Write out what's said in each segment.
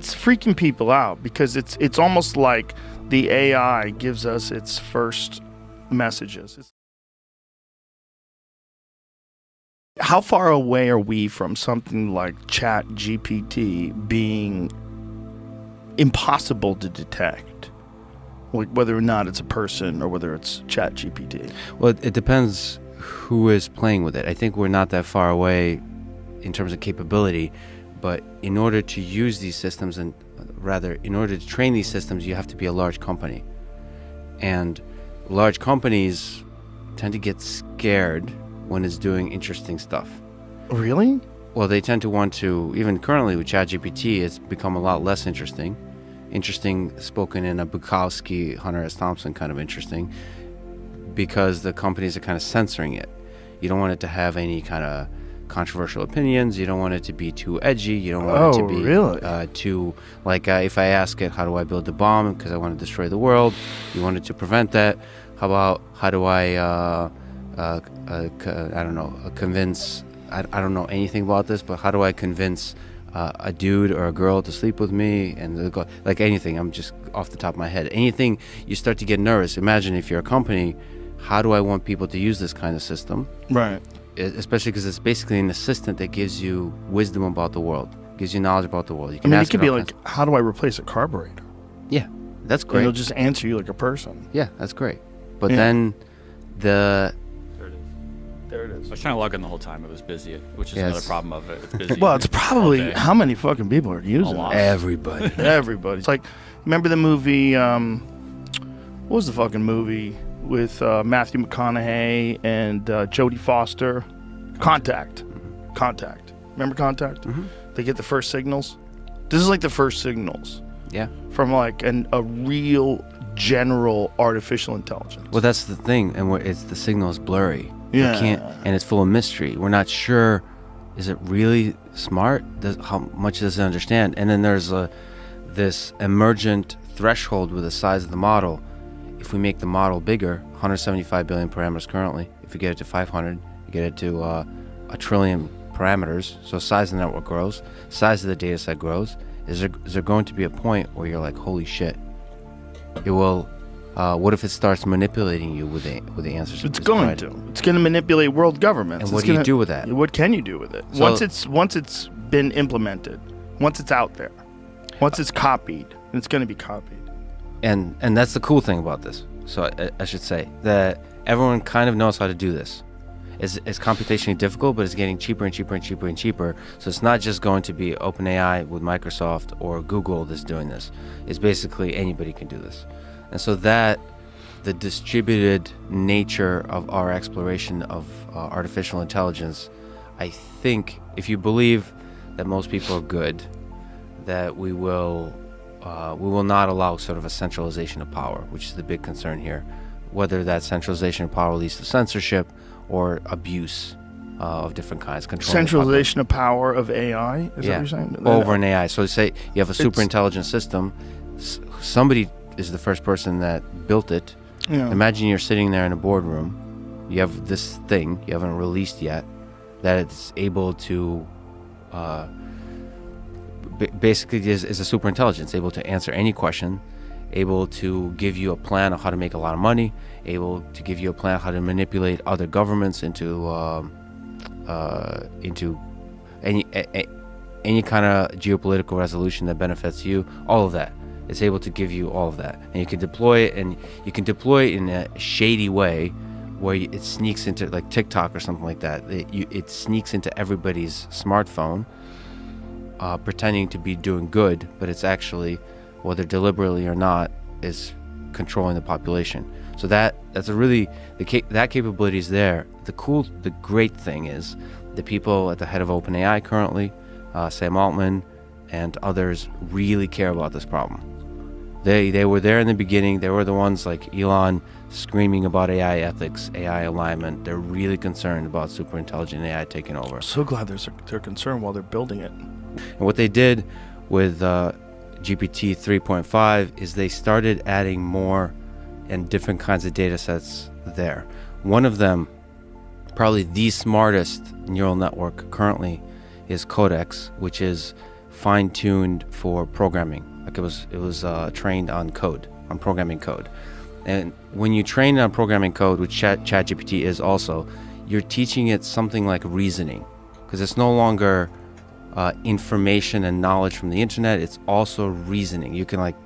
It's freaking people out because it's almost like the AI gives us its first messages. How far away are we from something like Chatgpt being impossible to detect? Like whether or not it's a person or whether it's Chatgpt? Well, it depends who is playing with it. I think we're not that far away in terms of capability, but in order to use these systems, and rather in order to train these systems, you have to be a large company. And large companies tend to get scared when it's doing interesting stuff. Really? Well, they tend to want to, even currently with ChatGPT, it's become a lot less interesting. Interesting spoken in a Bukowski, Hunter S. Thompson kind of interesting, because the companies are kind of censoring it. You don't want it to have any kind of controversial opinions. You don't want it to be too edgy. You don't want it to be really? too, like if I ask it, how do I build a bomb because I want to destroy the world? You want it to prevent that. How about, how do I, I don't know, convince, I don't know anything about this, but how do I convince a dude or a girl to sleep with me? And like anything, I'm just off the top of my head. Anything, you start to get nervous. Imagine if you're a company, how do I want people to use this kind of system? Right. Especially because it's basically an assistant that gives you wisdom about the world, gives you knowledge about the world. You can it could be like, how do I replace a carburetor? Yeah, that's great. And it'll just answer you like a person. Yeah, that's great. But then There it is. There it is. I was trying to log in the whole time. It was busy, which is another problem of it. It's busy. Well, it's probably how many fucking people are using it? Everybody. Everybody. It's like, remember the movie, what was the fucking movie with Matthew McConaughey and Jodie Foster? Contact. Contact. Remember Contact? Mm-hmm. They get the first signals. This is like the first signals. Yeah. From like a real general artificial intelligence. Well, that's the thing, and it's the signal is blurry. Yeah. And it's full of mystery. We're not sure, is it really smart? How much does it understand? And then there's this emergent threshold with the size of the model. If we make the model bigger, 175 billion parameters currently, if you get it to 500, you get it to a trillion parameters, so size of the network grows, size of the data set grows. Is there going to be a point where you're like, holy shit, it will, what if it starts manipulating you with the answers? It's going to. It's going to manipulate world governments. And what do you do with that? What can you do with it? So, once it's been implemented, once it's out there, once it's copied, and it's going to be copied. And that's the cool thing about this. So I should say that everyone kind of knows how to do this. It's computationally difficult, but it's getting cheaper and cheaper and cheaper and cheaper. So it's not just going to be OpenAI with Microsoft or Google that's doing this. It's basically anybody can do this. And so that the distributed nature of our exploration of artificial intelligence, I think if you believe that most people are good, that we will not allow sort of a centralization of power, which is the big concern here. Whether that centralization of power leads to censorship or abuse of different kinds. Centralization of power of AI? Is that what you're saying? Over an AI. So say you have a super intelligent system. Somebody is the first person that built it. Yeah. Imagine you're sitting there in a boardroom. You have this thing you haven't released yet that it's able to basically is a super intelligence, able to answer any question, able to give you a plan of how to make a lot of money, able to give you a plan how to manipulate other governments into any kind of geopolitical resolution that benefits you. All of that, it's able to give you all of that, and you can deploy it, and you can deploy it in a shady way where it sneaks into like TikTok or something like that. It sneaks into everybody's smartphone, pretending to be doing good, but it's actually, whether deliberately or not, is controlling the population. So that's a really, that capability is there. The great thing is the people at the head of OpenAI currently, Sam Altman and others, really care about this problem. They were there in the beginning. They were the ones like Elon screaming about AI ethics, AI alignment. They're really concerned about super intelligent AI taking over. So glad they're concerned while they're building it. And what they did with GPT 3.5 is they started adding more and different kinds of data sets there. One of them, probably the smartest neural network currently, is Codex, which is fine-tuned for programming. Like it was trained on code, on programming code. And when you train on programming code, which Chatgpt is also, you're teaching it something like reasoning, because it's no longer information and knowledge from the internet. It's also reasoning. You can like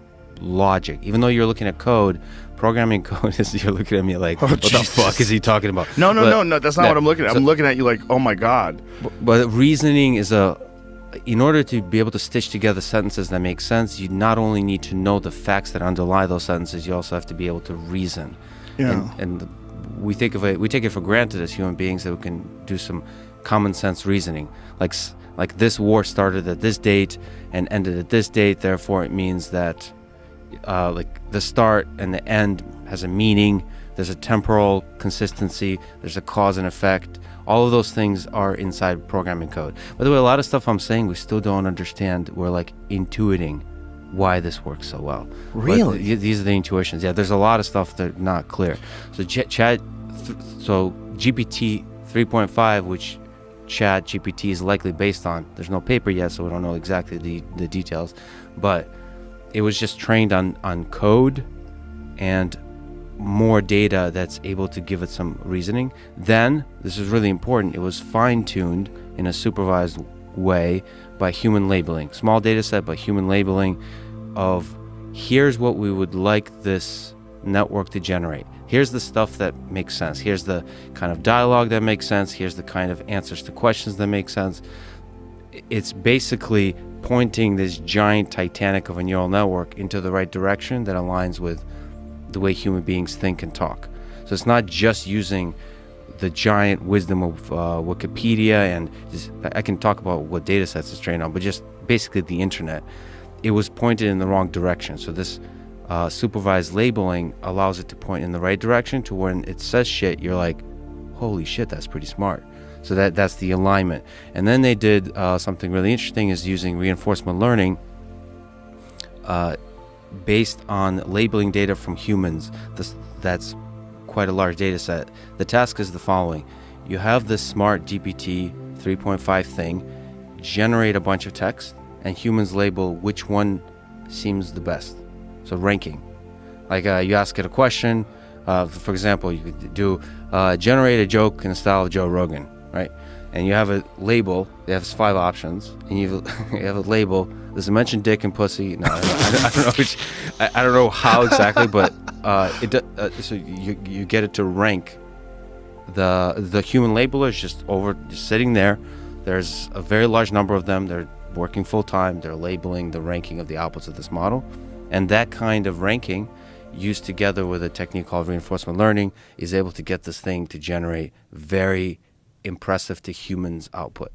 logic. Even though you're looking at code, programming code is, you're looking at me like, what the fuck is he talking about? No, that's not what I'm looking at. I'm looking at you like, oh my God. But reasoning is in order to be able to stitch together sentences that make sense, you not only need to know the facts that underlie those sentences, you also have to be able to reason. Yeah. And we take it for granted as human beings that we can do some common sense reasoning. Like this war started at this date and ended at this date, therefore it means that like the start and the end has a meaning. There's a temporal consistency. There's a cause and effect. All of those things are inside programming code. By the way, a lot of stuff I'm saying we still don't understand. We're like intuiting why this works so well. Really? But these are the intuitions. Yeah, there's a lot of stuff that's not clear. So so GPT 3.5, which Chatgpt is likely based on. There's no paper yet, so we don't know exactly the details. But it was just trained on code and more data that's able to give it some reasoning. Then, this is really important, it was fine-tuned in a supervised way by human labeling. Small data set, but human labeling of here's what we would like this network to generate. Here's the stuff that makes sense. Here's the kind of dialogue that makes sense. Here's the kind of answers to questions that make sense. It's basically pointing this giant Titanic of a neural network into the right direction that aligns with the way human beings think and talk. So it's not just using the giant wisdom of Wikipedia and I can talk about what data sets it's trained on, but just basically the internet. It was pointed in the wrong direction. So this supervised labeling allows it to point in the right direction to when it says shit, you're like, holy shit, that's pretty smart. So that's the alignment. And then they did something really interesting is using reinforcement learning based on labeling data from humans. That's quite a large data set. The task is the following. You have this smart GPT 3.5 thing, generate a bunch of text, and humans label which one seems the best. So ranking. Like you ask it a question, for example, you could do generate a joke in the style of Joe Rogan, right? And you have a label, it has 5 options, and you have a label. Does it mention dick and pussy? No, I don't know which, I don't know how exactly, but so you get it to rank. The human labeler is just sitting there. There's a very large number of them. They're working full time. They're labeling the ranking of the outputs of this model, and that kind of ranking, used together with a technique called reinforcement learning, is able to get this thing to generate very impressive to humans output.